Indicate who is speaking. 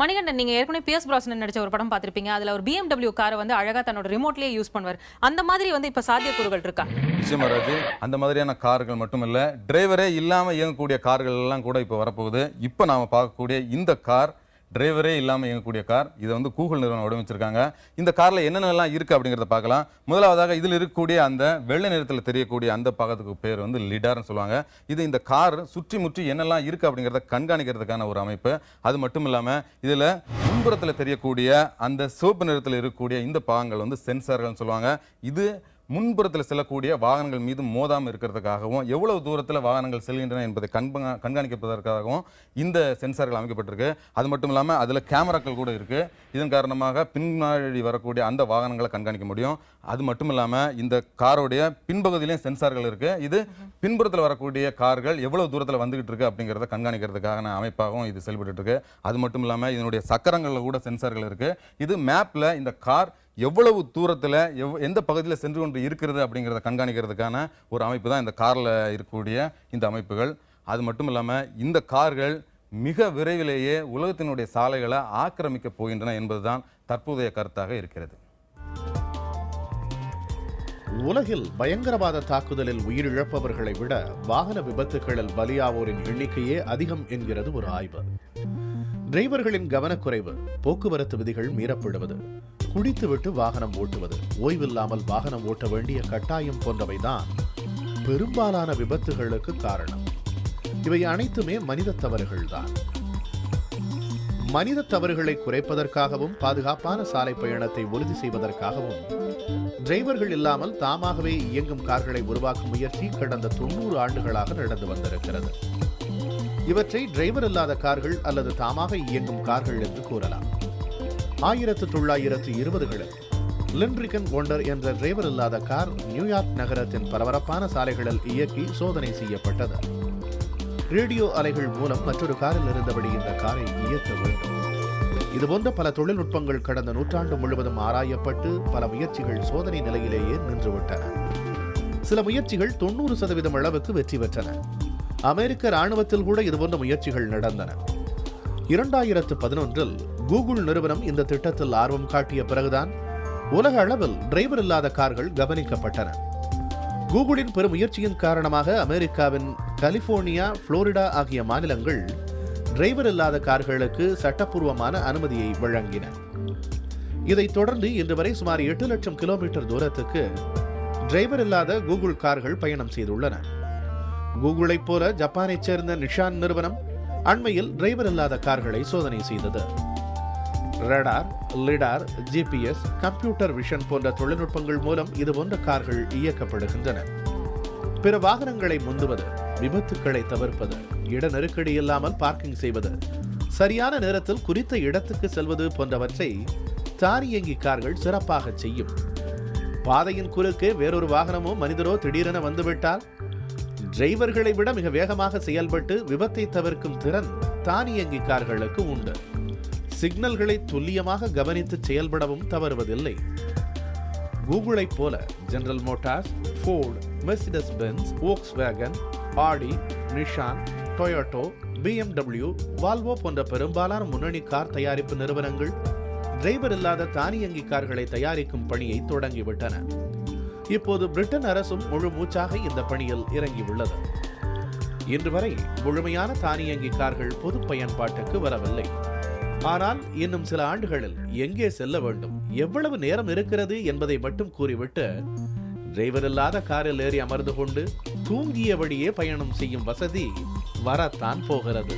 Speaker 1: மணிகண்டன், நீங்க ஏற்கனவே பியர்ஸ் பிராஸ்னன் நடிச்ச ஒரு படம் பார்த்திருப்பீங்க. அதுல ஒரு BMW காரை வந்து அழகா தன்னோட ரிமோட்லயே யூஸ் பண்ணுவார். அந்த மாதிரி வந்து இப்ப சாத்தியக்கூறுகள் இருக்கா?
Speaker 2: நிச்சயமா ராஜி, அந்த மாதிரியான கார்கள் மட்டும் இல்ல, டிரைவரே இல்லாம இயங்கக்கூடிய கார்கள் எல்லாம் கூட இப்ப வரப்போகுது. இப்ப நாம பார்க்கக்கூடிய இந்த கார் டிரைவரே இல்லாமல் இயங்கக்கூடிய கார். இதை வந்து கூகுள் நிறுவனம் வடிவமைச்சிருக்காங்க. இந்த காரில் என்னென்னலாம் இருக்குது அப்படிங்கிறத பார்க்கலாம். முதலாவதாக இதில் இருக்கக்கூடிய அந்த வெள்ளை நிறத்தில் தெரியக்கூடிய அந்த பாகத்துக்கு பேர் வந்து லிடார்னு சொல்லுவாங்க. இது இந்த கார் சுற்றி முற்றி என்னெல்லாம் இருக்குது அப்படிங்கிறத கண்காணிக்கிறதுக்கான ஒரு அமைப்பு. அது மட்டும் இல்லாமல் இதில் முன்புறத்தில் தெரியக்கூடிய அந்த சிவப்பு நிறத்தில் இருக்கக்கூடிய இந்த பாகங்கள் வந்து சென்சார்கள்னு சொல்லுவாங்க. இது முன்புறத்தில் செல்லக்கூடிய வாகனங்கள் மீது மோதாமல் இருக்கிறதுக்காகவும் எவ்வளவு தூரத்தில் வாகனங்கள் செல்கின்றன என்பதை கண்காணிப்பதற்காகவும் இந்த சென்சார்கள் அமைக்கப்பட்டிருக்கு. அது மட்டும் இல்லாமல் அதில் கேமராக்கள் கூட இருக்குது. இதன் காரணமாக பின்னாடி வரக்கூடிய அந்த வாகனங்களை கண்காணிக்க முடியும். அது மட்டும் இல்லாமல் இந்த காரோடைய பின்பகுதியிலையும் சென்சார்கள் இருக்குது. இது பின்புறத்தில் வரக்கூடிய கார்கள் எவ்வளவு தூரத்தில் வந்துகிட்டு இருக்கு அப்படிங்கிறத கண்காணிக்கிறதுக்கான அமைப்பாகவும் இது செயல்பட்டு இருக்கு. அது மட்டும் இல்லாமல் இதனுடைய சக்கரங்களில் கூட சென்சார்கள் இருக்குது. இது மேப்பில் இந்த கார் எவ்வளவு தூரத்தில் எந்த பகுதியில் சென்று கொண்டு இருக்கிறது அப்படிங்கிறத கண்காணிக்கிறதுக்கான ஒரு அமைப்பு தான் இந்த காரில் இருக்கக்கூடிய இந்த அமைப்புகள். அது மட்டும் இல்லாமல் இந்த கார்கள் மிக விரைவிலேயே உலகத்தினுடைய சாலைகளை ஆக்கிரமிக்க போகின்றன என்பதுதான் தற்போதைய கருத்தாக இருக்கிறது.
Speaker 3: உலகில் பயங்கரவாத தாக்குதலில் உயிரிழப்பவர்களை விட வாகன விபத்துகளில் பலியாவோரின் எண்ணிக்கையே அதிகம் என்கிறது ஒரு ஆய்வு. டிரைவர்களின் கவனக்குறைவு, போக்குவரத்து விதிகள் மீறப்படுவது, குடித்துவிட்டு வாகனம் ஓட்டுவது, ஓய்வில்லாமல் வாகனம் ஓட்ட வேண்டிய கட்டாயம் போன்றவைதான் பெரும்பாலான விபத்துகளுக்கு காரணம். இவை அனைத்துமே மனித தவறுகள்தான். மனித தவறுகளை குறைப்பதற்காகவும் பாதுகாப்பான சாலை பயணத்தை உறுதி செய்வதற்காகவும் டிரைவர்கள் இல்லாமல் தாமாகவே இயங்கும் கார்களை உருவாக்கும் முயற்சி கடந்த 90 ஆண்டுகளாக நடந்து வந்திருக்கிறது. இவற்றை டிரைவர் இல்லாத கார்கள் அல்லது தாமாக இயங்கும் கார்கள் என்று கூறலாம். 1920களில் லிண்ட்ரிகன் ஒண்டர் என்ற டிரைவர் இல்லாத கார் நியூயார்க் நகரத்தின் பரபரப்பான சாலைகளில் இயக்கி சோதனை செய்யப்பட்டது. ரேடியோ அலைகள் மூலம் மற்றொரு காரில் இருந்தபடி இந்த காரை இயக்க வேண்டும். இதுபோன்ற பல தொழில்நுட்பங்கள் கடந்த நூற்றாண்டு முழுவதும் ஆராயப்பட்டு பல முயற்சிகள் சோதனை நிலையிலேயே நின்றுவிட்டன. சில முயற்சிகள் 90% அளவுக்கு வெற்றி பெற்றன. அமெரிக்க ராணுவத்தில் கூட இதுபோன்ற முயற்சிகள் நடந்தன. 2011இல் கூகுள் நிறுவனம் இந்த திட்டத்தில் ஆர்வம் காட்டிய பிறகுதான் உலக அளவில் டிரைவர் இல்லாத கார்கள் கவனிக்கப்பட்டன. கூகுளின் பெரும் முயற்சியின் காரணமாக அமெரிக்காவின் கலிபோர்னியா, புளோரிடா ஆகிய மாநிலங்கள் டிரைவர் இல்லாத கார்களுக்கு சட்டப்பூர்வமான அனுமதியை வழங்கின. இதைத் தொடர்ந்து இன்று வரை சுமார் 8 லட்சம் கிலோமீட்டர் தூரத்துக்கு டிரைவர் இல்லாத கூகுள் கார்கள் பயணம் செய்துள்ளன. கூகுளைப் போல ஜப்பானைச் சேர்ந்த நிஷான் நிறுவனம் அண்மையில் டிரைவர் இல்லாத கார்களை சோதனை செய்தது. Radar, lidar, GPS, computer vision போன்ற தொழில்நுட்பங்கள் மூலம் இதுபோன்ற கார்கள் இயக்கப்படுகின்றன. பிற வாகனங்களை முந்துவது, விபத்துக்களை தவிர்ப்பது, இட நெருக்கடி இல்லாமல் பார்க்கிங் செய்வது, சரியான நேரத்தில் குறித்த இடத்துக்கு செல்வது போன்றவற்றை தானியங்கி கார்கள் சிறப்பாக செய்யும். பாதையின் குறுக்கே வேறொரு வாகனமோ மனிதரோ திடீரென வந்துவிட்டால் டிரைவர்களை விட மிக வேகமாக செயல்பட்டு விபத்தை தவிர்க்கும் திறன் தானியங்கி கார்களுக்கு உண்டு. சிக்னல்களை துல்லியமாக கவனித்து செயல்படவும் தவறுவதில்லை. கூகுளை போல General Motors, Ford, Mercedes Benz, Volkswagen, Audi, Nissan, Toyota, BMW, Volvo போன்ற பெரும்பாலான முன்னணி கார் தயாரிப்பு நிறுவனங்கள் டிரைவர் இல்லாத தானியங்கி கார்களை தயாரிக்கும் பணியை தொடங்கிவிட்டன. இப்போது பிரிட்டன் அரசும் முழு மூச்சாக இந்த பணியில் இறங்கியுள்ளது. இன்று வரை முழுமையான தானியங்கி கார்கள் பொது பயன்பாட்டுக்கு வரவில்லை. ஆனால் இன்னும் சில ஆண்டுகளில் எங்கே செல்ல வேண்டும், எவ்வளவு நேரம் இருக்கிறது என்பதை மட்டும் கூறிவிட்டு டிரைவர் இல்லாத காரில் ஏறி அமர்ந்து கொண்டு தூங்கியபடியே பயணம் செய்யும் வசதி வரத்தான் போகிறது.